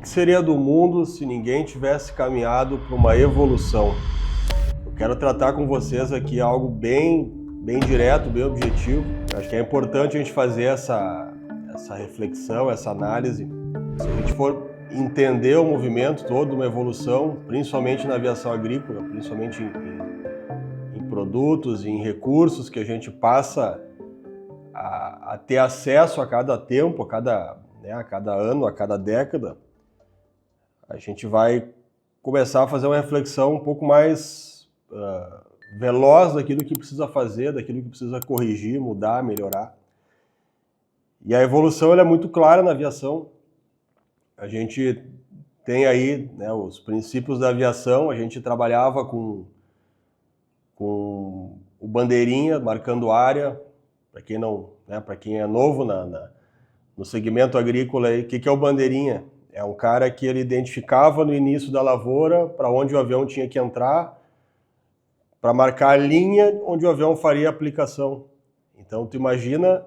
que seria do mundo se ninguém tivesse caminhado para uma evolução? Eu quero tratar com vocês aqui algo bem direto, bem objetivo. Eu acho que é importante a gente fazer essa reflexão, essa análise. Se a gente for entender o movimento todo, uma evolução, principalmente na aviação agrícola, principalmente em produtos, em recursos que a gente passa a ter acesso a cada tempo, a cada ano, a cada década, a gente vai começar a fazer uma reflexão um pouco mais veloz daquilo que precisa fazer, daquilo que precisa corrigir, mudar, melhorar. E a evolução ela é muito clara na aviação. A gente tem aí, né, os princípios da aviação. A gente trabalhava com o bandeirinha, marcando área. Para quem não, né, para quem é novo no segmento agrícola, o que é o bandeirinha? É um cara que ele identificava no início da lavoura para onde o avião tinha que entrar, para marcar a linha onde o avião faria a aplicação. Então, tu imagina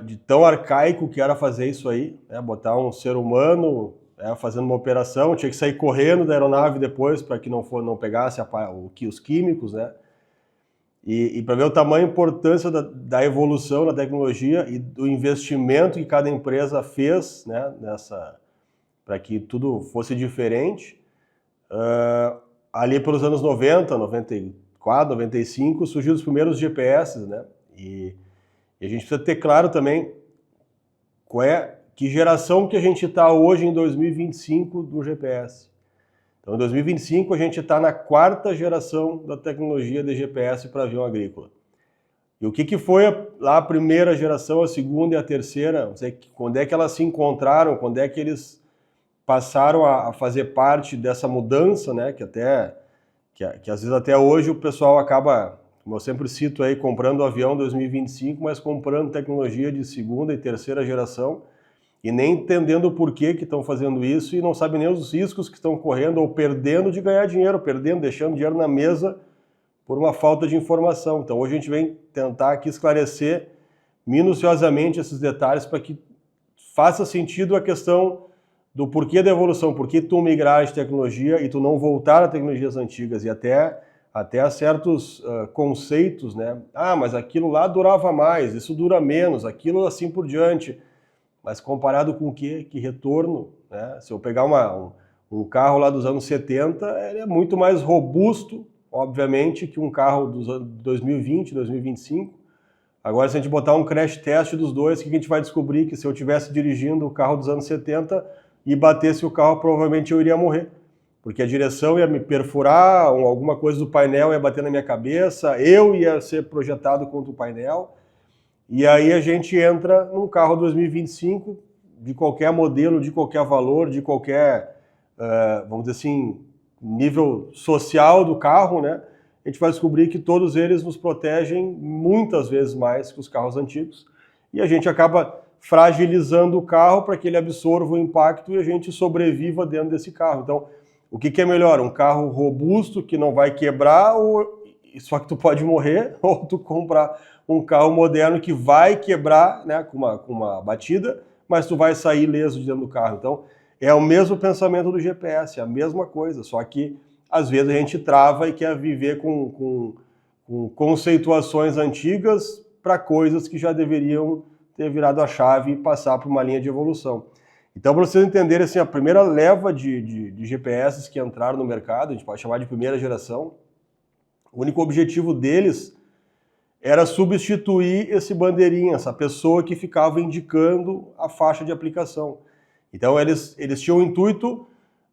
de tão arcaico que era fazer isso aí, né? Botar um ser humano fazendo uma operação, tinha que sair correndo da aeronave depois para que não pegasse os químicos, né? E para ver o tamanho e importância da evolução na tecnologia e do investimento que cada empresa fez, né, para que tudo fosse diferente, ali pelos anos 90, 94, 95, surgiram os primeiros GPS, né? E a gente precisa ter claro também que geração que a gente está hoje em 2025 do GPS. Então, em 2025, a gente está na 4ª geração da tecnologia de GPS para avião agrícola. E o que foi lá a primeira geração, a segunda e a terceira? Não sei quando é que elas se encontraram, quando é que eles passaram a fazer parte dessa mudança, né? Que às vezes até hoje o pessoal acaba, como eu sempre cito aí, comprando o avião 2025, mas comprando tecnologia de segunda e terceira geração, e nem entendendo o porquê que estão fazendo isso e não sabem nem os riscos que estão correndo ou perdendo de ganhar dinheiro, deixando dinheiro na mesa por uma falta de informação. Então hoje a gente vem tentar aqui esclarecer minuciosamente esses detalhes para que faça sentido a questão do porquê da evolução, por que tu migrar de tecnologia e tu não voltar a tecnologias antigas e até a certos conceitos, né? Ah, mas aquilo lá durava mais, isso dura menos, aquilo assim por diante. Mas comparado com o quê? Que retorno, né? Se eu pegar um carro lá dos anos 70, ele é muito mais robusto, obviamente, que um carro dos anos 2020, 2025. Agora, se a gente botar um crash test dos dois, o que a gente vai descobrir? Que se eu estivesse dirigindo o carro dos anos 70 e batesse o carro, provavelmente eu iria morrer. Porque a direção ia me perfurar, alguma coisa do painel ia bater na minha cabeça, eu ia ser projetado contra o painel. E aí a gente entra num carro 2025, de qualquer modelo, de qualquer valor, de qualquer, vamos dizer assim, nível social do carro, né? A gente vai descobrir que todos eles nos protegem muitas vezes mais que os carros antigos. E a gente acaba fragilizando o carro para que ele absorva o impacto e a gente sobreviva dentro desse carro. Então, o que é melhor? Um carro robusto que não vai quebrar, só que tu pode morrer, ou tu comprar um carro moderno que vai quebrar, né, com uma batida, mas tu vai sair ileso de dentro do carro. Então, é o mesmo pensamento do GPS, é a mesma coisa, só que às vezes a gente trava e quer viver com conceituações antigas para coisas que já deveriam ter virado a chave e passar por uma linha de evolução. Então, para vocês entenderem, assim, a primeira leva de GPS que entraram no mercado, a gente pode chamar de primeira geração, o único objetivo deles era substituir esse bandeirinha, essa pessoa que ficava indicando a faixa de aplicação. Então eles tinham o intuito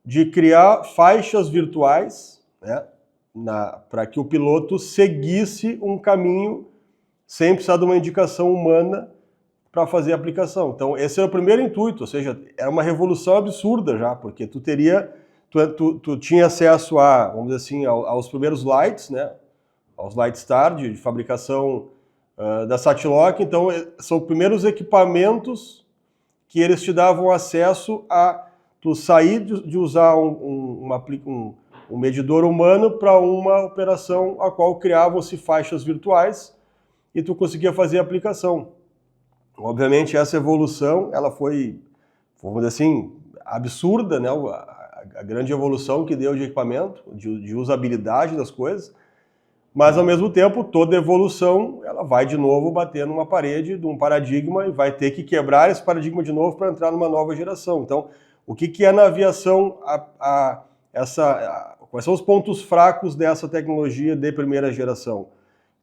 de criar faixas virtuais, né, para que o piloto seguisse um caminho sem precisar de uma indicação humana para fazer a aplicação. Então esse era o primeiro intuito, ou seja, era uma revolução absurda já, porque tu tinha acesso vamos dizer assim, aos primeiros lights, né, aos Lightstar de fabricação da Satlock. Então são os primeiros equipamentos que eles te davam acesso a tu sair de usar um medidor humano para uma operação a qual criavam-se faixas virtuais e tu conseguia fazer a aplicação. Obviamente essa evolução ela foi, vamos dizer assim, absurda, né? A grande evolução que deu de equipamento, de usabilidade das coisas, mas ao mesmo tempo toda evolução ela vai de novo bater numa parede de um paradigma e vai ter que quebrar esse paradigma de novo para entrar numa nova geração. Então, o que é na aviação quais são os pontos fracos dessa tecnologia de primeira geração?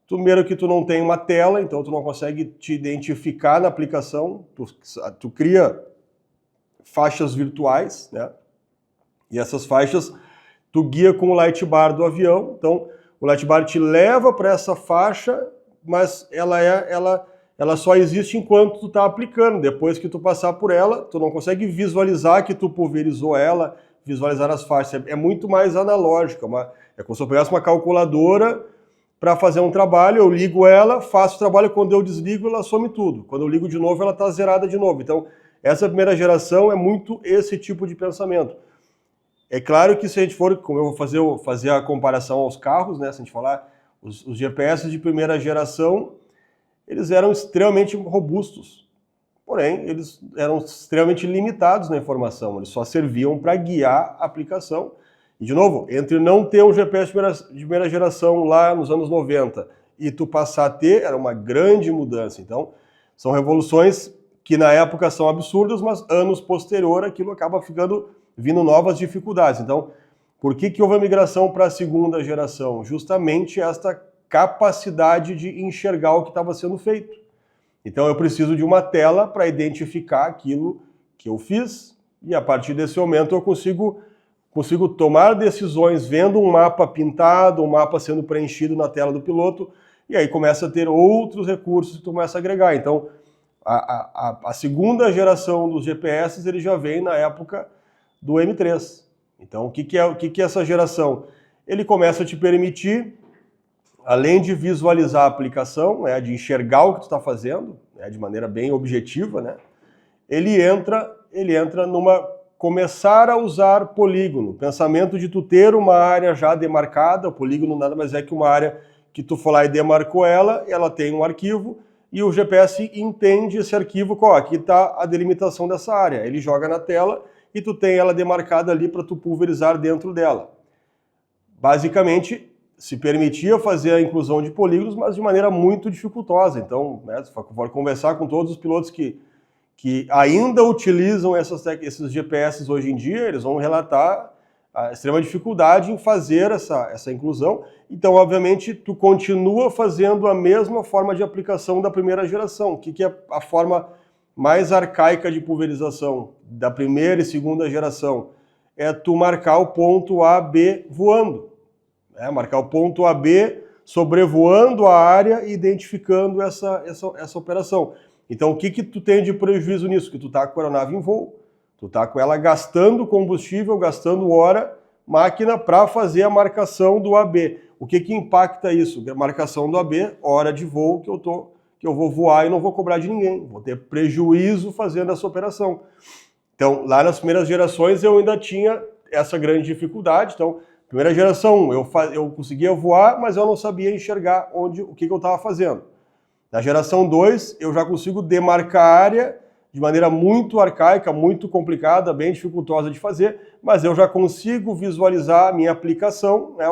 Primeiro que tu não tem uma tela, então tu não consegue te identificar na aplicação, tu cria faixas virtuais, né? E essas faixas tu guia com o light bar do avião, então o light bar te leva para essa faixa, mas ela só existe enquanto tu está aplicando. Depois que tu passar por ela, tu não consegue visualizar que tu pulverizou ela, visualizar as faixas. É muito mais analógica. É como se eu pegasse uma calculadora para fazer um trabalho, eu ligo ela, faço o trabalho, quando eu desligo ela some tudo. Quando eu ligo de novo, ela está zerada de novo. Então, essa primeira geração é muito esse tipo de pensamento. É claro que se a gente for, como eu vou fazer a comparação aos carros, né? Se a gente falar, os GPS de primeira geração, eles eram extremamente robustos. Porém, eles eram extremamente limitados na informação. Eles só serviam para guiar a aplicação. E, de novo, entre não ter um GPS de primeira geração lá nos anos 90 e tu passar a ter, era uma grande mudança. Então, são revoluções que na época são absurdas, mas anos posterior aquilo acaba vindo novas dificuldades. Então, por que houve a migração para a segunda geração? Justamente esta capacidade de enxergar o que estava sendo feito. Então eu preciso de uma tela para identificar aquilo que eu fiz e a partir desse momento eu consigo tomar decisões vendo um mapa pintado, um mapa sendo preenchido na tela do piloto e aí começa a ter outros recursos que tu começa a agregar. Então a segunda geração dos GPS ele já vem na época do M3. Então o que é essa geração? Ele começa a te permitir, além de visualizar a aplicação, né, de enxergar o que tu está fazendo, né, de maneira bem objetiva, né, ele entra numa começar a usar polígono, pensamento de tu ter uma área já demarcada. O polígono nada mais é que uma área que tu for lá e demarcou ela tem um arquivo e o GPS entende esse arquivo, aqui está a delimitação dessa área, ele joga na tela e tu tem ela demarcada ali para tu pulverizar dentro dela. Basicamente, se permitia fazer a inclusão de polígonos, mas de maneira muito dificultosa. Então, né, se for conversar com todos os pilotos que ainda utilizam esses GPS hoje em dia, eles vão relatar a extrema dificuldade em fazer essa inclusão. Então, obviamente, tu continua fazendo a mesma forma de aplicação da primeira geração. O que é a forma mais arcaica de pulverização da primeira e segunda geração? É tu marcar o ponto A, B voando. Marcar o ponto AB sobrevoando a área e identificando essa operação. Então, o que tu tem de prejuízo nisso? Que tu está com a aeronave em voo, tu está com ela gastando combustível, gastando hora, máquina, para fazer a marcação do AB. O que impacta isso? A marcação do AB, hora de voo que eu vou voar e não vou cobrar de ninguém. Vou ter prejuízo fazendo essa operação. Então, lá nas primeiras gerações eu ainda tinha essa grande dificuldade. Então, primeira geração, eu conseguia voar, mas eu não sabia enxergar o que eu estava fazendo. Na geração 2, eu já consigo demarcar a área de maneira muito arcaica, muito complicada, bem dificultosa de fazer, mas eu já consigo visualizar a minha aplicação, né,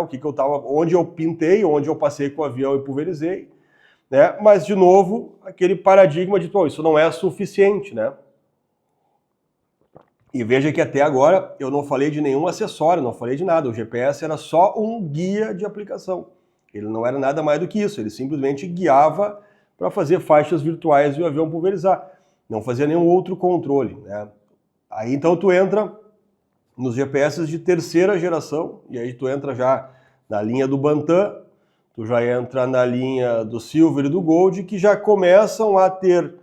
onde eu pintei, onde eu passei com o avião e pulverizei, né, mas, de novo, aquele paradigma de, isso não é suficiente, né? E veja que até agora eu não falei de nenhum acessório, não falei de nada. O GPS era só um guia de aplicação. Ele não era nada mais do que isso. Ele simplesmente guiava para fazer faixas virtuais e o avião pulverizar. Não fazia nenhum outro controle, né? Aí então tu entra nos GPS de terceira geração, e aí tu entra já na linha do Bantam, tu já entra na linha do Silver e do Gold, que já começam a ter.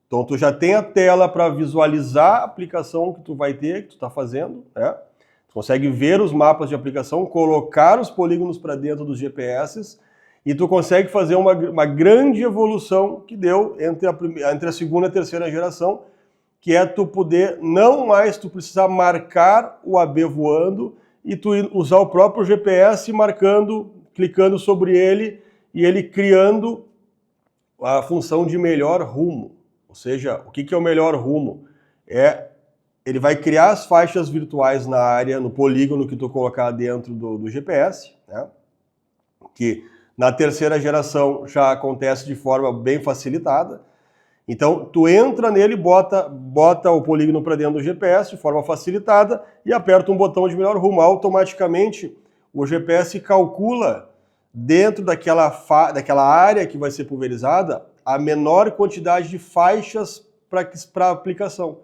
Então, tu já tem a tela para visualizar a aplicação que tu vai ter, que tu está fazendo, né? Tu consegue ver os mapas de aplicação, colocar os polígonos para dentro dos GPS e tu consegue fazer uma grande evolução que deu entre a segunda e a terceira geração, que é tu poder, não mais tu precisar marcar o AB voando e tu usar o próprio GPS marcando, clicando sobre ele e ele criando a função de melhor rumo. Ou seja, o que é o melhor rumo? É ele vai criar as faixas virtuais na área, no polígono que tu colocar dentro do GPS, né? Que na terceira geração já acontece de forma bem facilitada. Então, tu entra nele, bota o polígono para dentro do GPS de forma facilitada e aperta um botão de melhor rumo. Automaticamente, o GPS calcula dentro daquela área que vai ser pulverizada a menor quantidade de faixas para aplicação.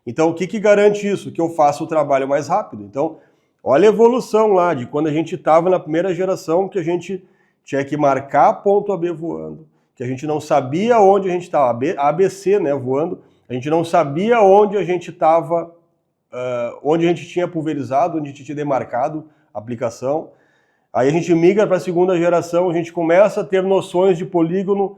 Então, o que garante isso? Que eu faça o trabalho mais rápido. Então, olha a evolução lá de quando a gente estava na primeira geração, que a gente tinha que marcar ponto AB voando, que a gente não sabia onde a gente estava, ABC, né, voando, a gente não sabia onde a gente estava, onde a gente tinha pulverizado, onde a gente tinha demarcado a aplicação. Aí a gente migra para a segunda geração, a gente começa a ter noções de polígono,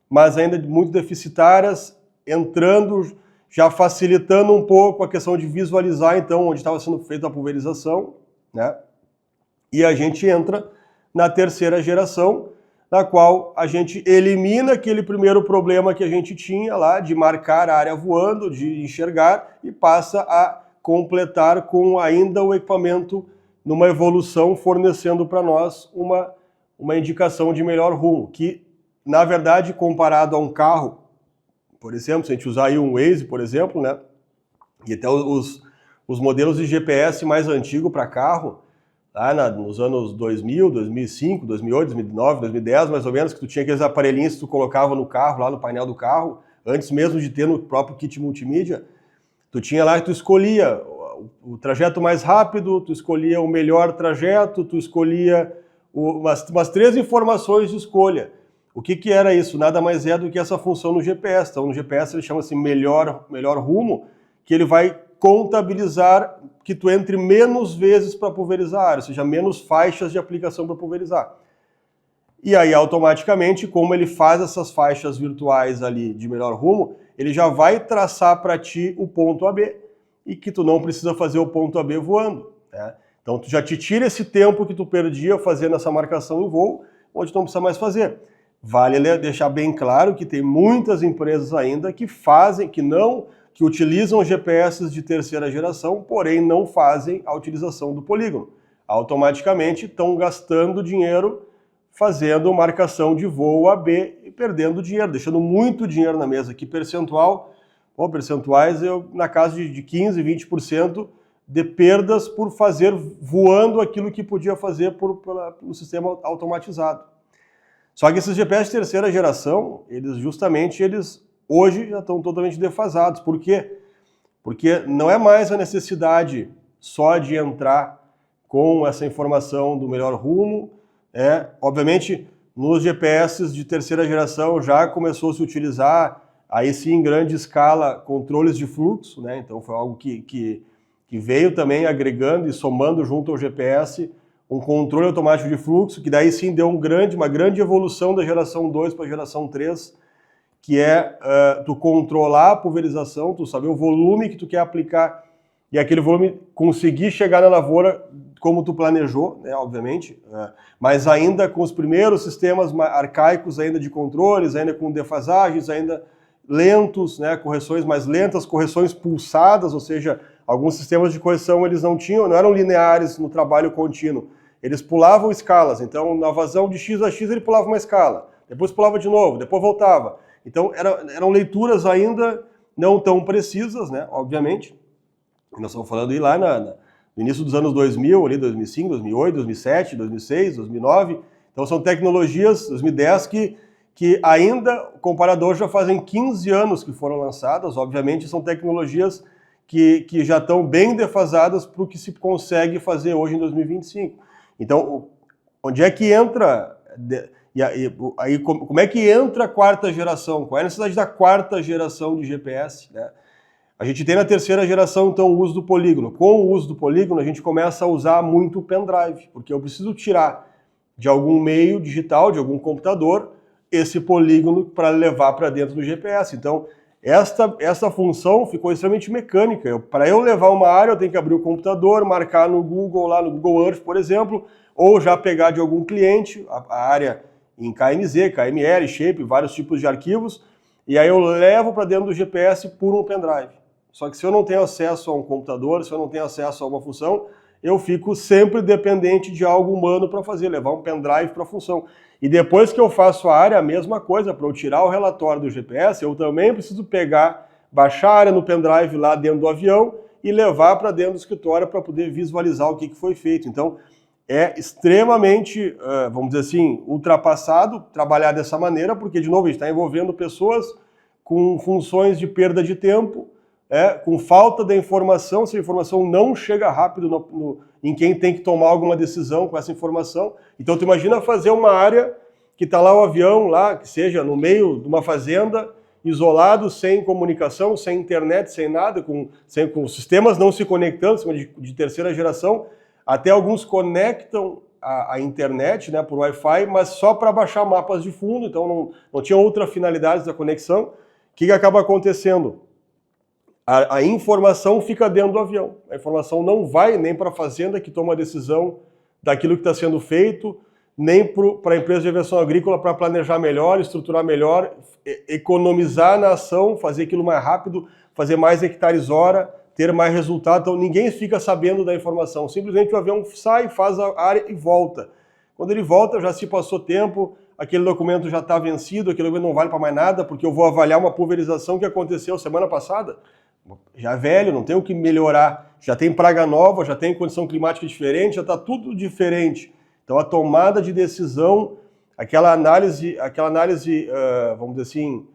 mas ainda muito deficitárias, entrando, já facilitando um pouco a questão de visualizar, então, onde estava sendo feita a pulverização, né? E a gente entra na terceira geração, na qual a gente elimina aquele primeiro problema que a gente tinha lá, de marcar a área voando, de enxergar, e passa a completar com ainda o equipamento numa evolução, fornecendo para nós uma indicação de melhor rumo, que, na verdade, comparado a um carro, por exemplo, se a gente usar aí um Waze, por exemplo, né, e até os modelos de GPS mais antigos para carro, lá nos anos 2000, 2005, 2008, 2009, 2010, mais ou menos, que tu tinha aqueles aparelhinhos que tu colocava no carro, lá no painel do carro, antes mesmo de ter no próprio kit multimídia, tu tinha lá que tu escolhia o trajeto mais rápido, tu escolhia o melhor trajeto, tu escolhia umas 3 informações de escolha. O que era isso? Nada mais é do que essa função no GPS. Então, no GPS ele chama-se melhor rumo, que ele vai contabilizar que tu entre menos vezes para pulverizar a área, ou seja, menos faixas de aplicação para pulverizar. E aí, automaticamente, como ele faz essas faixas virtuais ali de melhor rumo, ele já vai traçar para ti o ponto AB, e que tu não precisa fazer o ponto AB voando, né? Então, tu já te tira esse tempo que tu perdia fazendo essa marcação em voo, onde tu não precisa mais fazer. Vale deixar bem claro que tem muitas empresas ainda que utilizam GPS de terceira geração, porém não fazem a utilização do polígono. Automaticamente estão gastando dinheiro fazendo marcação de voo AB e perdendo dinheiro, deixando muito dinheiro na mesa. Que percentuais na casa de 15%, 20% de perdas por fazer voando aquilo que podia fazer pelo sistema automatizado. Só que esses GPS de terceira geração, eles hoje já estão totalmente defasados. Por quê? Porque não é mais a necessidade só de entrar com essa informação do melhor rumo. Obviamente, nos GPS de terceira geração já começou a se utilizar, aí sim, em grande escala, controles de fluxo, né? Então foi algo que veio também agregando e somando junto ao GPS um controle automático de fluxo, que daí sim deu uma grande evolução da geração 2 para a geração 3, que é tu controlar a pulverização, tu saber o volume que tu quer aplicar e aquele volume conseguir chegar na lavoura como tu planejou, né, obviamente, mas ainda com os primeiros sistemas arcaicos ainda de controles, ainda com defasagens, ainda lentos, né, correções mais lentas, correções pulsadas, ou seja, alguns sistemas de correção eles não eram lineares no trabalho contínuo, eles pulavam escalas. Então na vazão de X a X ele pulava uma escala, depois pulava de novo, depois voltava. Então eram leituras ainda não tão precisas, né, obviamente. Nós estamos falando aí lá no início dos anos 2000, ali 2005, 2008, 2007, 2006, 2009. Então são tecnologias, 2010, que ainda, o comparador, já fazem 15 anos que foram lançadas. Obviamente são tecnologias que já estão bem defasadas para o que se consegue fazer hoje em 2025. Então, onde é que entra... Aí, como é que entra a quarta geração? Qual é a necessidade da quarta geração de GPS, né? A gente tem na terceira geração, então, o uso do polígono. Com o uso do polígono, a gente começa a usar muito o pendrive, porque eu preciso tirar de algum meio digital, de algum computador, esse polígono para levar para dentro do GPS. Então, essa função ficou extremamente mecânica. Para eu levar uma área, eu tenho que abrir o computador, marcar no Google, lá no Google Earth, por exemplo, ou já pegar de algum cliente a área em KMZ, KML, Shape, vários tipos de arquivos, e aí eu levo para dentro do GPS por um pendrive. Só que se eu não tenho acesso a um computador, se eu não tenho acesso a uma função, eu fico sempre dependente de algo humano para fazer, levar um pendrive para a função. E depois que eu faço a área, a mesma coisa, para eu tirar o relatório do GPS, eu também preciso baixar a área no pendrive lá dentro do avião e levar para dentro do escritório para poder visualizar o que foi feito. Então, é extremamente, vamos dizer assim, ultrapassado trabalhar dessa maneira, porque, de novo, a gente está envolvendo pessoas com funções de perda de tempo, com falta da informação, se a informação não chega rápido em quem tem que tomar alguma decisão com essa informação. Então, tu imagina fazer uma área que está lá o avião, lá, que seja no meio de uma fazenda, isolado, sem comunicação, sem internet, sem nada, com sistemas não se conectando, de terceira geração. Até alguns conectam a internet, né, por Wi-Fi, mas só para baixar mapas de fundo, então não tinha outra finalidade da conexão. O que acaba acontecendo? A informação fica dentro do avião. A informação não vai nem para a fazenda que toma a decisão daquilo que está sendo feito, nem para a empresa de aviação agrícola para planejar melhor, estruturar melhor, economizar na ação, fazer aquilo mais rápido, fazer mais hectares hora, ter mais resultado. Então ninguém fica sabendo da informação. Simplesmente o avião sai, faz a área e volta. Quando ele volta, já se passou tempo, aquele documento já está vencido, aquele documento não vale para mais nada, porque eu vou avaliar uma pulverização que aconteceu semana passada. Já é velho, não tem o que melhorar, já tem praga nova, já tem condição climática diferente, já está tudo diferente. Então a tomada de decisão, aquela análise, vamos dizer assim,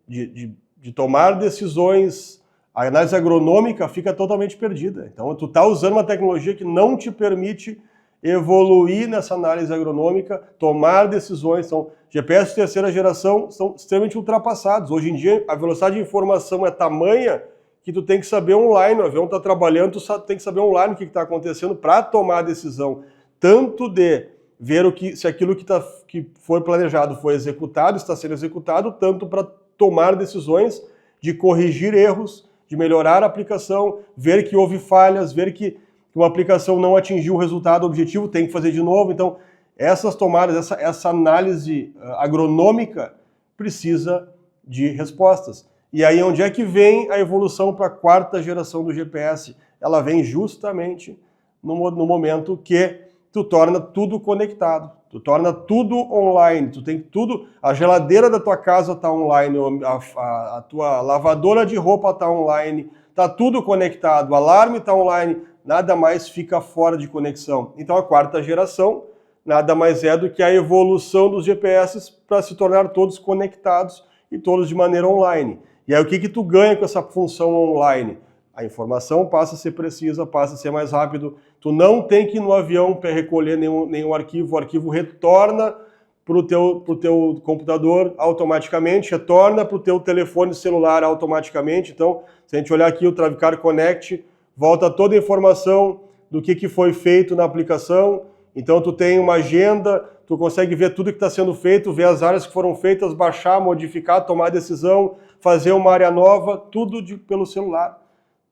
de tomar decisões, a análise agronômica fica totalmente perdida. Então tu está usando uma tecnologia que não te permite evoluir nessa análise agronômica, tomar decisões. Então, GPS de terceira geração são extremamente ultrapassados. Hoje em dia, a velocidade de informação é tamanha que tu tem que saber online, o avião está trabalhando, tu tem que saber online o que está acontecendo para tomar a decisão, tanto de ver se aquilo que foi planejado foi executado, está sendo executado, tanto para tomar decisões de corrigir erros, de melhorar a aplicação, ver que houve falhas, ver que uma aplicação não atingiu o resultado objetivo, tem que fazer de novo. Então, essas tomadas, essa análise agronômica precisa de respostas. E aí, onde é que vem a evolução para a quarta geração do GPS? Ela vem justamente no momento que tu torna tudo conectado, tu torna tudo online, tu tem tudo, a geladeira da tua casa está online, a tua lavadora de roupa está online, está tudo conectado, o alarme está online, nada mais fica fora de conexão. Então a quarta geração nada mais é do que a evolução dos GPS para se tornar todos conectados e todos de maneira online. E aí o que tu ganha com essa função online? A informação passa a ser precisa, passa a ser mais rápido. Tu não tem que ir no avião para recolher nenhum arquivo, o arquivo retorna para o teu computador automaticamente, retorna para o teu telefone celular automaticamente. Então, se a gente olhar aqui o Travicar Connect, volta toda a informação do que foi feito na aplicação. Então tu tem uma agenda, tu consegue ver tudo que está sendo feito, ver as áreas que foram feitas, baixar, modificar, tomar decisão, fazer uma área nova, tudo pelo celular.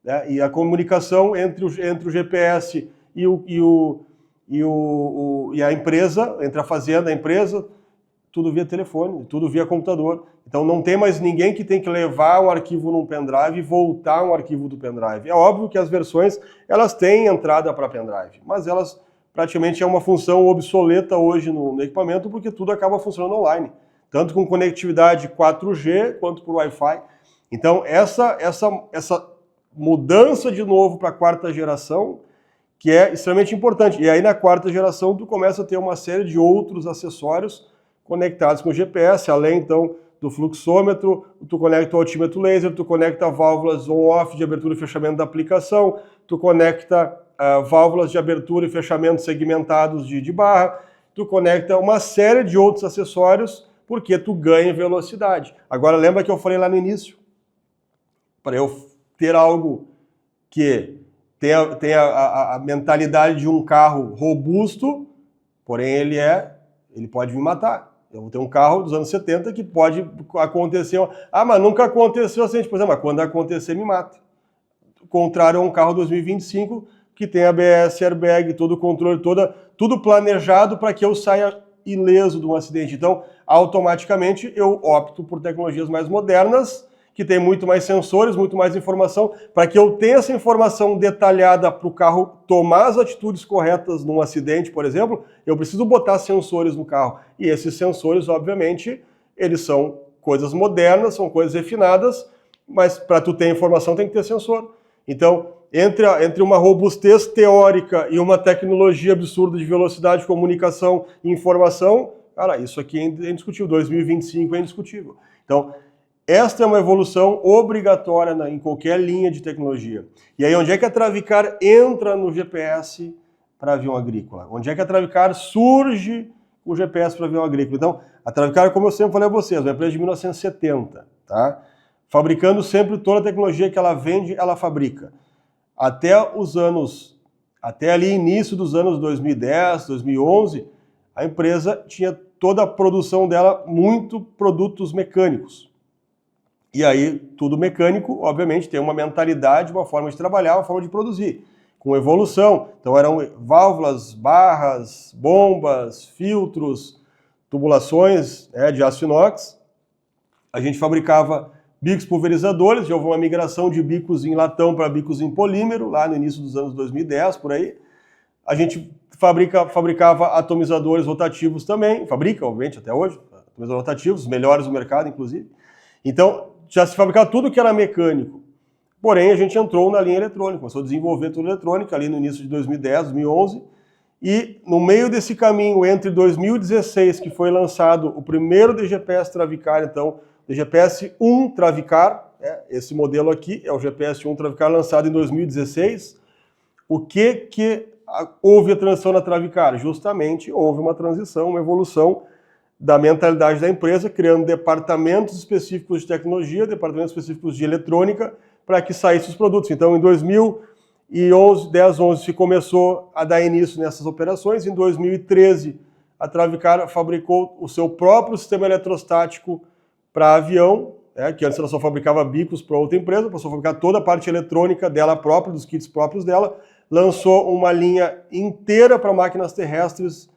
Né? E a comunicação entre o GPS e a empresa, entre a fazenda e a empresa, tudo via telefone, tudo via computador. Então não tem mais ninguém que tem que levar um arquivo num pendrive e voltar um arquivo do pendrive. É óbvio que as versões, elas têm entrada para pendrive, mas elas praticamente é uma função obsoleta hoje no equipamento, porque tudo acaba funcionando online, tanto com conectividade 4G quanto por Wi-Fi. Então essa mudança de novo para a quarta geração, que é extremamente importante. E aí na quarta geração tu começa a ter uma série de outros acessórios conectados com o GPS, além então do fluxômetro, tu conecta o altímetro laser, tu conecta válvulas on-off de abertura e fechamento da aplicação, tu conecta válvulas de abertura e fechamento segmentados de barra, tu conecta uma série de outros acessórios, porque tu ganha velocidade. Agora lembra que eu falei lá no início, para eu ter algo que tenha a mentalidade de um carro robusto, porém ele pode me matar. Eu vou ter um carro dos anos 70 que pode acontecer... mas nunca aconteceu assim. Por exemplo, mas quando acontecer, me mata. O contrário é um carro 2025 que tem ABS, airbag, todo o controle, tudo planejado para que eu saia ileso de um acidente. Então, automaticamente, eu opto por tecnologias mais modernas que tem muito mais sensores, muito mais informação. Para que eu tenha essa informação detalhada para o carro tomar as atitudes corretas num acidente, por exemplo, eu preciso botar sensores no carro. E esses sensores, obviamente, eles são coisas modernas, são coisas refinadas, mas para tu ter informação tem que ter sensor. Então, entre uma robustez teórica e uma tecnologia absurda de velocidade, comunicação e informação, cara, isso aqui é indiscutível. 2025 é indiscutível. Então, esta é uma evolução obrigatória em qualquer linha de tecnologia. E aí, onde é que a Travicar entra no GPS para avião agrícola? Onde é que a Travicar surge o GPS para avião agrícola? Então, a Travicar, como eu sempre falei a vocês, é uma empresa de 1970, tá? Fabricando sempre toda a tecnologia que ela vende, ela fabrica. Até ali início dos anos 2010, 2011, a empresa tinha toda a produção dela muito produtos mecânicos. E aí, tudo mecânico, obviamente, tem uma mentalidade, uma forma de trabalhar, uma forma de produzir, com evolução. Então eram válvulas, barras, bombas, filtros, tubulações de aço inox. A gente fabricava bicos pulverizadores, já houve uma migração de bicos em latão para bicos em polímero, lá no início dos anos 2010, por aí. A gente fabricava atomizadores rotativos também, fabrica, obviamente, até hoje, atomizadores rotativos, os melhores do mercado, inclusive. Então, já se fabricava tudo que era mecânico. Porém, a gente entrou na linha eletrônica, começou a desenvolver tudo eletrônica ali no início de 2010, 2011, e no meio desse caminho, entre 2016, que foi lançado o primeiro DGPS Travicar, então, DGPS 1 Travicar, esse modelo aqui é o GPS 1 Travicar lançado em 2016. O que houve a transição na Travicar? Justamente houve uma transição, uma evolução da mentalidade da empresa, criando departamentos específicos de tecnologia, departamentos específicos de eletrônica, para que saíssem os produtos. Então, em 2011, 10, 11, se começou a dar início nessas operações. Em 2013, a Travicar fabricou o seu próprio sistema eletrostático para avião, que antes ela só fabricava bicos para outra empresa, passou a fabricar toda a parte eletrônica dela própria, dos kits próprios dela, lançou uma linha inteira para máquinas terrestres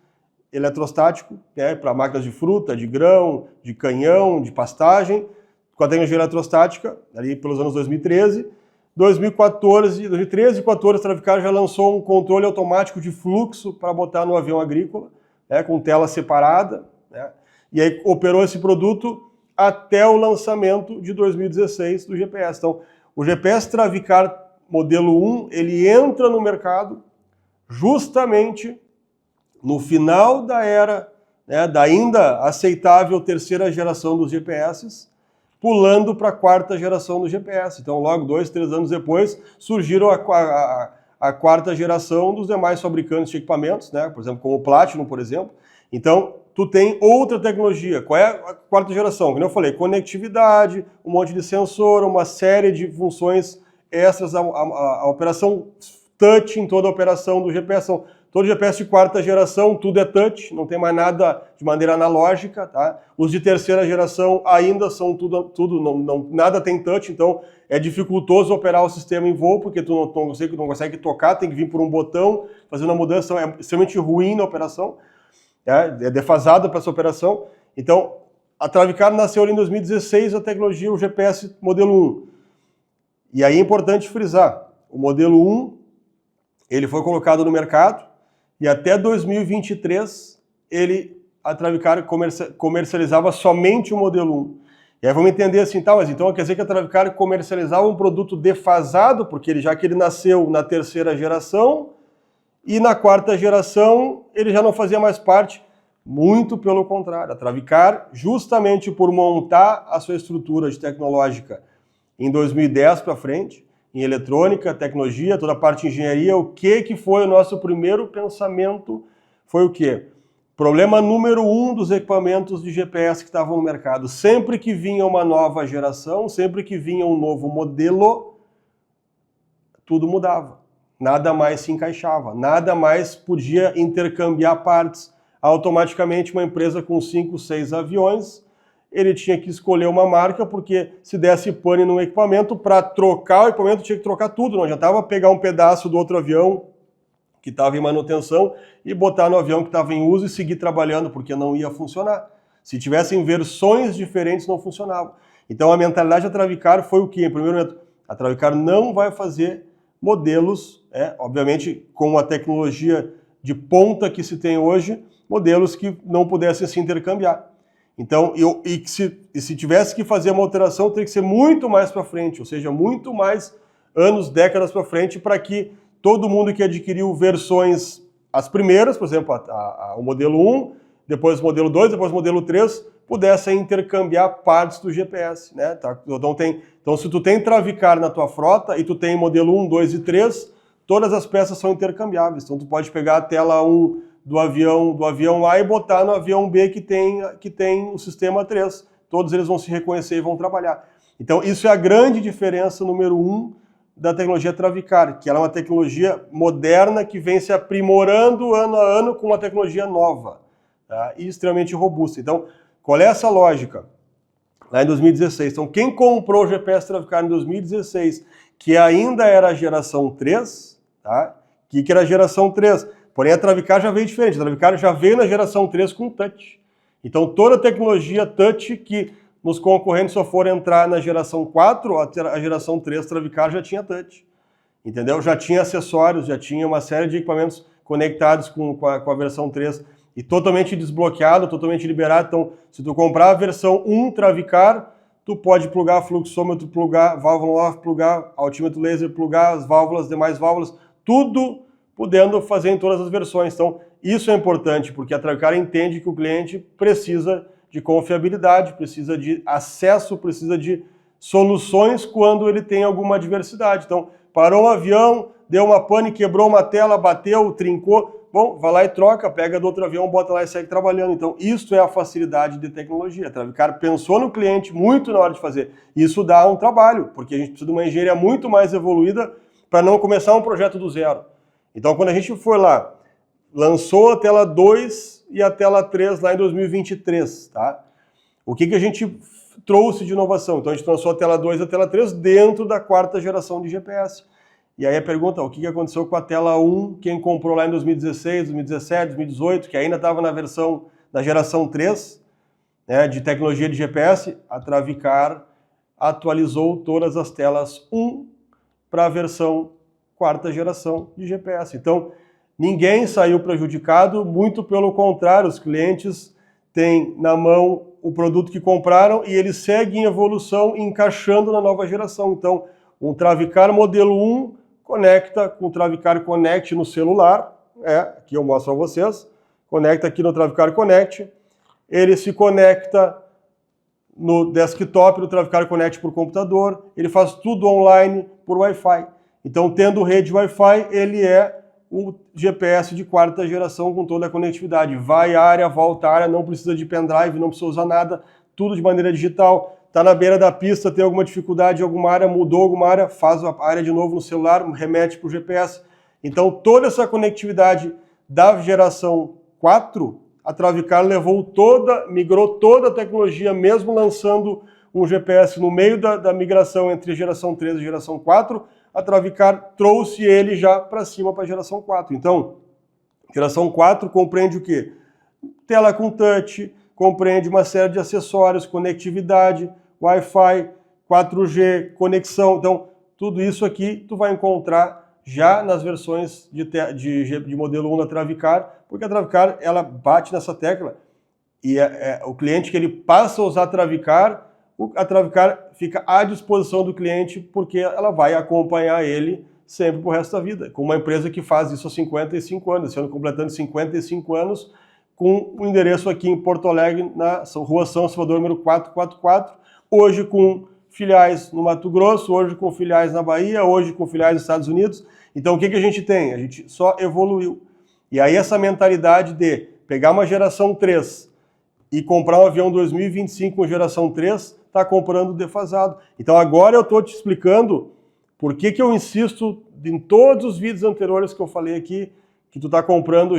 eletrostático, para máquinas de fruta, de grão, de canhão, de pastagem, com a tecnologia eletrostática, ali pelos anos 2013. 2013 e 2014, a Travicar já lançou um controle automático de fluxo para botar no avião agrícola, com tela separada, e aí operou esse produto até o lançamento de 2016 do GPS. Então, o GPS Travicar modelo 1, ele entra no mercado justamente no final da era da ainda aceitável terceira geração dos GPS, pulando para a quarta geração do GPS. Então, logo 2, 3 anos depois, surgiram a quarta geração dos demais fabricantes de equipamentos, por exemplo, como o Platinum, por exemplo. Então, tu tem outra tecnologia. Qual é a quarta geração? Como eu falei, conectividade, um monte de sensor, uma série de funções extras, a operação touch em toda a operação do GPS. Todo GPS de quarta geração, tudo é touch, não tem mais nada de maneira analógica, tá? Os de terceira geração ainda são nada tem touch, então é dificultoso operar o sistema em voo, porque tu não consegue tocar, tem que vir por um botão, fazer uma mudança, é extremamente ruim na operação, é defasada para essa operação. Então, a Travicar nasceu ali em 2016, a tecnologia, o GPS modelo 1. E aí é importante frisar, o modelo 1, ele foi colocado no mercado, e até 2023, a Travicar comercializava somente o modelo 1. E aí vamos entender assim, mas então quer dizer que a Travicar comercializava um produto defasado, porque já que ele nasceu na terceira geração, e na quarta geração ele já não fazia mais parte. Muito pelo contrário. A Travicar, justamente por montar a sua estrutura tecnológica em 2010 para frente, em eletrônica, tecnologia, toda a parte de engenharia, o que foi o nosso primeiro pensamento? Foi o quê? Problema número 1 dos equipamentos de GPS que estavam no mercado. Sempre que vinha uma nova geração, sempre que vinha um novo modelo, tudo mudava. Nada mais se encaixava, nada mais podia intercambiar partes. Automaticamente, uma empresa com 5, 6 aviões, ele tinha que escolher uma marca, porque se desse pane no equipamento, para trocar o equipamento tinha que trocar tudo. Não adiantava pegar um pedaço do outro avião que estava em manutenção e botar no avião que estava em uso e seguir trabalhando, porque não ia funcionar. Se tivessem versões diferentes, não funcionava. Então a mentalidade da Travicar foi o quê? Em primeiro momento, a Travicar não vai fazer modelos, obviamente com a tecnologia de ponta que se tem hoje, modelos que não pudessem se intercambiar. Então, se tivesse que fazer uma alteração, teria que ser muito mais para frente, ou seja, muito mais anos, décadas para frente, para que todo mundo que adquiriu versões, as primeiras, por exemplo, o modelo 1, depois o modelo 2, depois o modelo 3, pudessem intercambiar partes do GPS, né? Então, se tu tem Travicar na tua frota e tu tem modelo 1, 2 e 3, todas as peças são intercambiáveis. Então, tu pode pegar a tela 1 do avião A e botar no avião B que tem o sistema 3. Todos eles vão se reconhecer e vão trabalhar. Então, isso é a grande diferença número 1 da tecnologia Travicar, que ela é uma tecnologia moderna que vem se aprimorando ano a ano com uma tecnologia nova, tá? E extremamente robusta. Então, qual é essa lógica? Lá em 2016. Então, quem comprou o GPS Travicar em 2016, que ainda era a geração 3, tá? Que era a geração 3? Porém, a Travicar já veio diferente. A Travicar já veio na geração 3 com touch. Então, toda a tecnologia touch que nos concorrentes só foram entrar na geração 4, a geração 3 Travicar já tinha touch. Entendeu? Já tinha acessórios, já tinha uma série de equipamentos conectados com a versão 3 e totalmente desbloqueado, totalmente liberado. Então, se tu comprar a versão 1 Travicar, tu pode plugar fluxômetro, plugar válvula off, plugar altímetro laser, plugar as válvulas, demais válvulas, tudo podendo fazer em todas as versões. Então, isso é importante, porque a Travicar entende que o cliente precisa de confiabilidade, precisa de acesso, precisa de soluções quando ele tem alguma adversidade. Então, parou um avião, deu uma pane, quebrou uma tela, bateu, trincou, bom, vai lá e troca, pega do outro avião, bota lá e segue trabalhando. Então, isso é a facilidade de tecnologia. A Travicar pensou no cliente muito na hora de fazer. Isso dá um trabalho, porque a gente precisa de uma engenharia muito mais evoluída para não começar um projeto do zero. Então, quando a gente for lá, lançou a tela 2 e a tela 3 lá em 2023, tá? O que a gente trouxe de inovação? Então, a gente lançou a tela 2 e a tela 3 dentro da 4ª geração de GPS. E aí a pergunta, o que aconteceu com a tela 1, quem comprou lá em 2016, 2017, 2018, que ainda estava na geração 3, né, de tecnologia de GPS, a Travicar atualizou todas as telas 1 para a versão 4ª geração de GPS. Então, ninguém saiu prejudicado, muito pelo contrário, os clientes têm na mão o produto que compraram e eles seguem em evolução, encaixando na nova geração. Então, um Travicar modelo 1 conecta com o Travicar Connect no celular, aqui eu mostro a vocês, conecta aqui no Travicar Connect, ele se conecta no desktop do Travicar Connect por computador, ele faz tudo online por Wi-Fi. Então, tendo rede Wi-Fi, ele é o GPS de 4ª geração com toda a conectividade. Vai à área, volta à área, não precisa de pendrive, não precisa usar nada, tudo de maneira digital. Está na beira da pista, tem alguma dificuldade em alguma área, mudou alguma área, faz a área de novo no celular, remete para o GPS. Então, toda essa conectividade da geração 4, a Travicar migrou toda a tecnologia, mesmo lançando um GPS no meio da migração entre a geração 3 e a geração 4, a Travicar trouxe ele já para cima para a geração 4. Então, geração 4 compreende o quê? Tela com touch, compreende uma série de acessórios, conectividade, Wi-Fi, 4G, conexão. Então, tudo isso aqui tu vai encontrar já nas versões de modelo 1 da Travicar, porque a Travicar, ela bate nessa tecla e o cliente que ele passa a usar a Travicar fica à disposição do cliente porque ela vai acompanhar ele sempre pro resto da vida, com uma empresa que faz isso há 55 anos, esse ano completando 55 anos, com o endereço aqui em Porto Alegre, na Rua São Salvador, número 444, hoje com filiais no Mato Grosso, hoje com filiais na Bahia, hoje com filiais nos Estados Unidos. Então o que a gente tem? A gente só evoluiu. E aí essa mentalidade de pegar uma geração 3 e comprar um avião 2025 com geração 3, está comprando defasado. Então agora eu estou te explicando por que eu insisto em todos os vídeos anteriores que eu falei aqui, que tu está comprando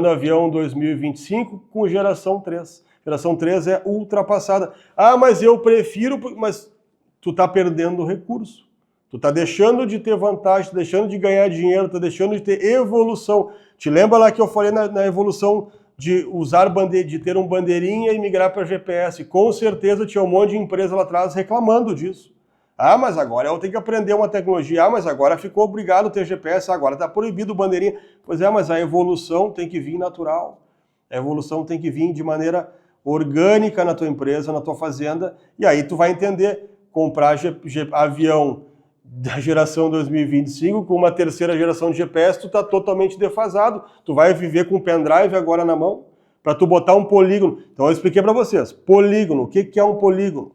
avião 2025 com geração 3. Geração 3 é ultrapassada. Ah, mas eu prefiro, mas tu está perdendo recurso. Tu está deixando de ter vantagem, tá deixando de ganhar dinheiro, está deixando de ter evolução. Te lembra lá que eu falei na evolução de de ter um bandeirinha e migrar para GPS. Com certeza tinha um monte de empresa lá atrás reclamando disso. Ah, mas agora eu tenho que aprender uma tecnologia. Ah, mas agora ficou obrigado a ter GPS, agora está proibido o bandeirinha. Pois é, mas a evolução tem que vir natural. A evolução tem que vir de maneira orgânica na tua empresa, na tua fazenda, e aí tu vai entender, comprar avião da geração 2025 com uma terceira geração de GPS, tu está totalmente defasado. Tu vai viver com um pendrive agora na mão, para tu botar um polígono. Então eu expliquei para vocês, polígono, o que é um polígono?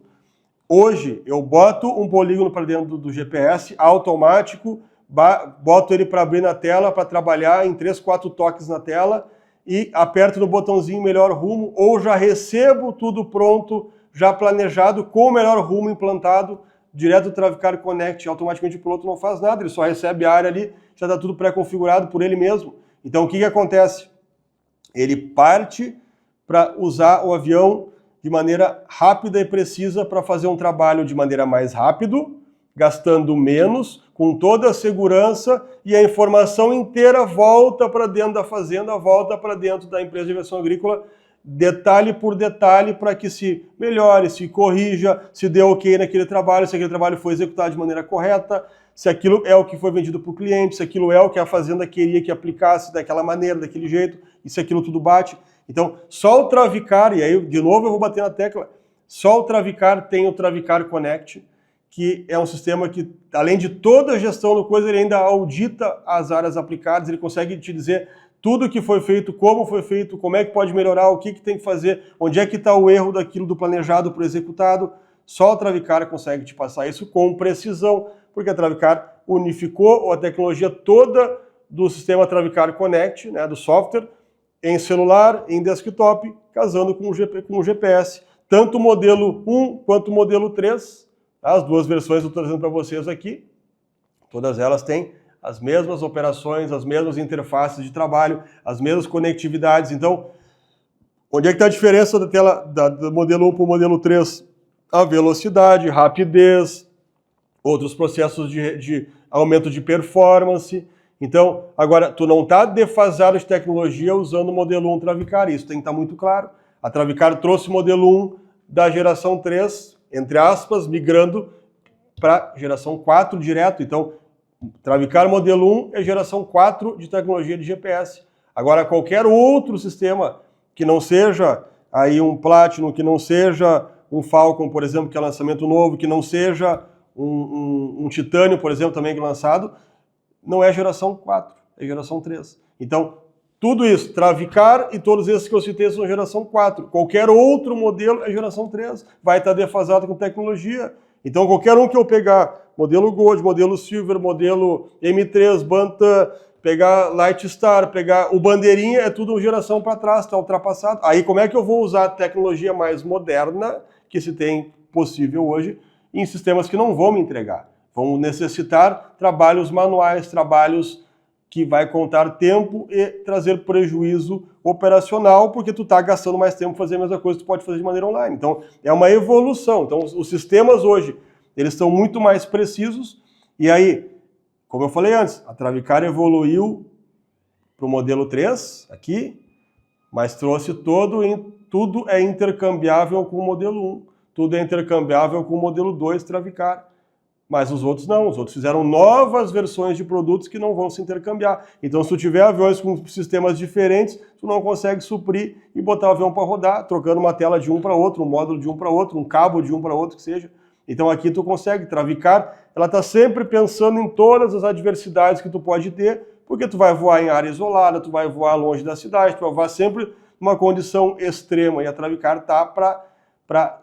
Hoje eu boto um polígono para dentro do GPS, automático, boto ele para abrir na tela, para trabalhar em 3, 4 toques na tela, e aperto no botãozinho melhor rumo, ou já recebo tudo pronto, já planejado, com o melhor rumo implantado, direto do Travicar Connect. Automaticamente o piloto não faz nada, ele só recebe a área ali, já está tudo pré-configurado por ele mesmo. Então o que acontece? Ele parte para usar o avião de maneira rápida e precisa para fazer um trabalho de maneira mais rápido, gastando menos, com toda a segurança, e a informação inteira volta para dentro da fazenda, volta para dentro da empresa de aviação agrícola, detalhe por detalhe, para que se melhore, se corrija, se dê ok naquele trabalho, se aquele trabalho foi executado de maneira correta, se aquilo é o que foi vendido para o cliente, se aquilo é o que a fazenda queria que aplicasse daquela maneira, daquele jeito, e se aquilo tudo bate. Então, só o Travicar, e aí de novo eu vou bater na tecla, só o Travicar tem o Travicar Connect, que é um sistema que, além de toda a gestão do coisa, ele ainda audita as áreas aplicadas, ele consegue te dizer tudo o que foi feito, como é que pode melhorar, o que tem que fazer, onde é que está o erro daquilo do planejado para o executado. Só o Travicar consegue te passar isso com precisão, porque a Travicar unificou a tecnologia toda do sistema Travicar Connect, né, do software, em celular, em desktop, casando com o GPS. Tanto o modelo 1 quanto o modelo 3, as duas versões eu estou trazendo para vocês aqui, todas elas têm as mesmas operações, as mesmas interfaces de trabalho, as mesmas conectividades. Então, onde é que está a diferença da tela do modelo 1 para o modelo 3? A velocidade, rapidez, outros processos de aumento de performance. Então, agora, tu não está defasado de tecnologia usando o modelo 1 Travicar, isso tem que estar muito claro. A Travicar trouxe o modelo 1 da geração 3, entre aspas, migrando para geração 4 direto. Então, Travicar modelo 1 é geração 4 de tecnologia de GPS. Agora, qualquer outro sistema que não seja aí um Platinum, que não seja um Falcon, por exemplo, que é lançamento novo, que não seja um Titânio, por exemplo, também que é lançado, não é geração 4, é geração 3. Então, tudo isso, Travicar e todos esses que eu citei são geração 4. Qualquer outro modelo é geração 3. Vai estar defasado com tecnologia. Então, qualquer um que eu pegar, modelo Gold, modelo Silver, modelo M3, Bantam, pegar Lightstar, pegar o bandeirinha, é tudo geração para trás, está ultrapassado. Aí, como é que eu vou usar a tecnologia mais moderna, que se tem possível hoje, em sistemas que não vão me entregar? Vão necessitar trabalhos manuais, trabalhos que vai contar tempo e trazer prejuízo operacional, porque tu está gastando mais tempo para fazer a mesma coisa que tu pode fazer de maneira online. Então, é uma evolução. Então, os sistemas hoje, eles estão muito mais precisos. E aí, como eu falei antes, a Travicar evoluiu para o modelo 3, aqui, mas trouxe tudo é intercambiável com o modelo 1. Tudo é intercambiável com o modelo 2 Travicar. Mas os outros não, os outros fizeram novas versões de produtos que não vão se intercambiar. Então, se tu tiver aviões com sistemas diferentes, tu não consegue suprir e botar o avião para rodar, trocando uma tela de um para outro, um módulo de um para outro, um cabo de um para outro, que seja. Então, aqui tu consegue. Travicar, ela está sempre pensando em todas as adversidades que tu pode ter, porque tu vai voar em área isolada, tu vai voar longe da cidade, tu vai voar sempre numa condição extrema. E a Travicar está para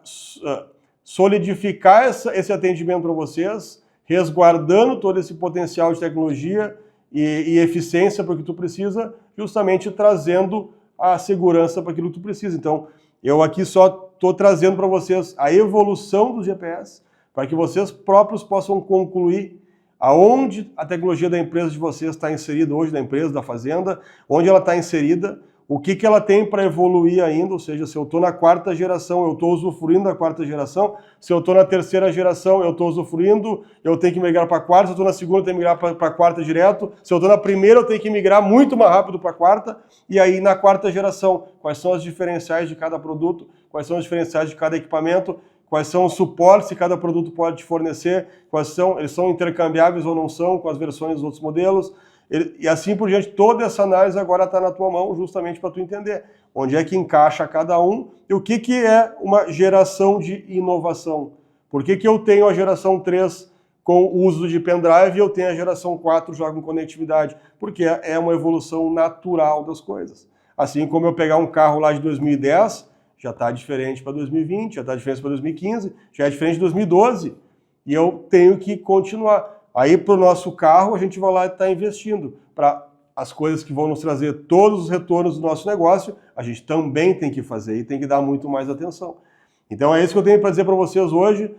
solidificar esse atendimento para vocês, resguardando todo esse potencial de tecnologia e eficiência para o que tu precisa, justamente trazendo a segurança para aquilo que tu precisa. Então, eu aqui só estou trazendo para vocês a evolução do GPS, para que vocês próprios possam concluir aonde a tecnologia da empresa de vocês está inserida hoje, da empresa, da fazenda, onde ela está inserida, o que ela tem para evoluir ainda, ou seja, se eu estou na 4ª geração, eu estou usufruindo da 4ª geração, se eu estou na 3ª geração, eu estou usufruindo, eu tenho que migrar para a 4ª, se eu estou na 2ª, eu tenho que migrar para a 4ª direto, se eu estou na 1ª, eu tenho que migrar muito mais rápido para a 4ª, e aí na 4ª geração, quais são as diferenciais de cada produto, quais são os diferenciais de cada equipamento, quais são os suportes que cada produto pode te fornecer, eles são intercambiáveis ou não são com as versões dos outros modelos, e assim por diante. Toda essa análise agora está na tua mão, justamente para tu entender onde é que encaixa cada um e o que é uma geração de inovação. Por que eu tenho a geração 3 com o uso de pendrive e eu tenho a geração 4 já com conectividade? Porque é uma evolução natural das coisas. Assim como eu pegar um carro lá de 2010, já está diferente para 2020, já está diferente para 2015, já é diferente de 2012. E eu tenho que continuar. Aí, para o nosso carro, a gente vai lá e está investindo. Para as coisas que vão nos trazer todos os retornos do nosso negócio, a gente também tem que fazer e tem que dar muito mais atenção. Então, é isso que eu tenho para dizer para vocês hoje.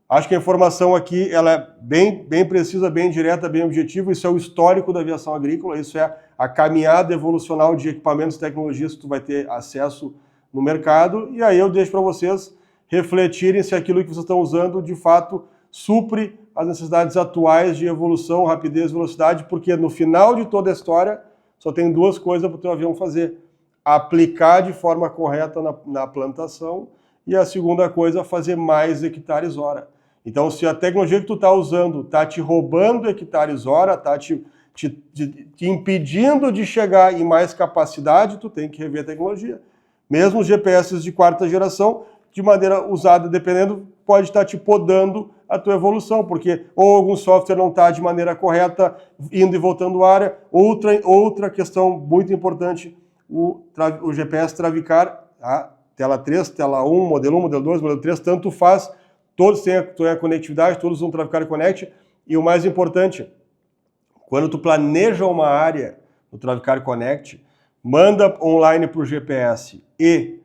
Acho que a informação aqui ela é bem precisa, bem direta, bem objetiva. Isso é o histórico da aviação agrícola, isso é a caminhada evolucional de equipamentos e tecnologias que tu vai ter acesso no mercado. E aí eu deixo para vocês refletirem se aquilo que vocês estão usando, de fato, supre as necessidades atuais de evolução, rapidez e velocidade, porque no final de toda a história só tem 2 coisas para o teu avião fazer: aplicar de forma correta na plantação, e a segunda coisa, fazer mais hectares hora. Então, se a tecnologia que tu está usando está te roubando hectares hora, está te impedindo de chegar em mais capacidade, tu tem que rever a tecnologia. Mesmo os GPS de 4ª geração, de maneira usada, dependendo, pode estar te podando a tua evolução, porque ou algum software não está de maneira correta, indo e voltando área. Outra questão muito importante, o GPS Travicar, a tela 3, tela 1, modelo 2, modelo 3, tanto faz, todos têm a conectividade, todos usam Travicar Connect, e o mais importante, quando tu planeja uma área no Travicar Connect, manda online para o GPS e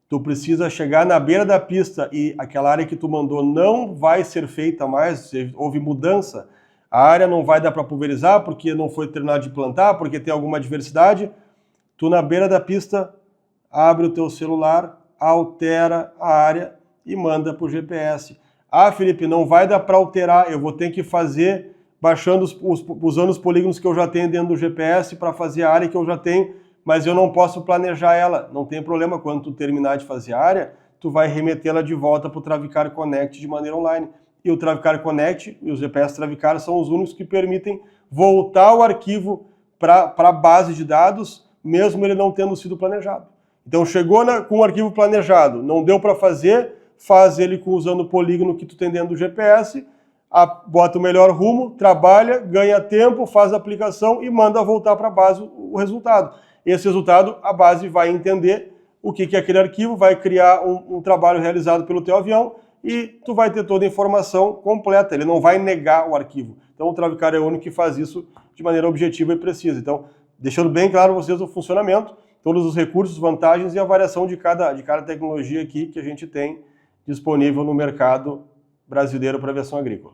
tu precisa chegar na beira da pista e aquela área que tu mandou não vai ser feita mais, houve mudança, a área não vai dar para pulverizar porque não foi terminado de plantar, porque tem alguma adversidade, tu na beira da pista abre o teu celular, altera a área e manda para o GPS. Ah, Felipe, não vai dar para alterar, eu vou ter que fazer baixando, usando os polígonos que eu já tenho dentro do GPS para fazer a área que eu já tenho, mas eu não posso planejar ela. Não tem problema, quando tu terminar de fazer a área, tu vai remetê-la de volta para o Travicar Connect de maneira online. E o Travicar Connect e os GPS Travicar são os únicos que permitem voltar o arquivo para a base de dados, mesmo ele não tendo sido planejado. Então chegou com o arquivo planejado, não deu para fazer, faz ele usando o polígono que tu tem dentro do GPS, bota o melhor rumo, trabalha, ganha tempo, faz a aplicação e manda voltar para a base o resultado. Esse resultado, a base vai entender o que é aquele arquivo, vai criar um trabalho realizado pelo teu avião e tu vai ter toda a informação completa, ele não vai negar o arquivo. Então o Travicar é o único que faz isso de maneira objetiva e precisa. Então, deixando bem claro para vocês o funcionamento, todos os recursos, vantagens e a variação de cada tecnologia aqui que a gente tem disponível no mercado brasileiro para aviação agrícola.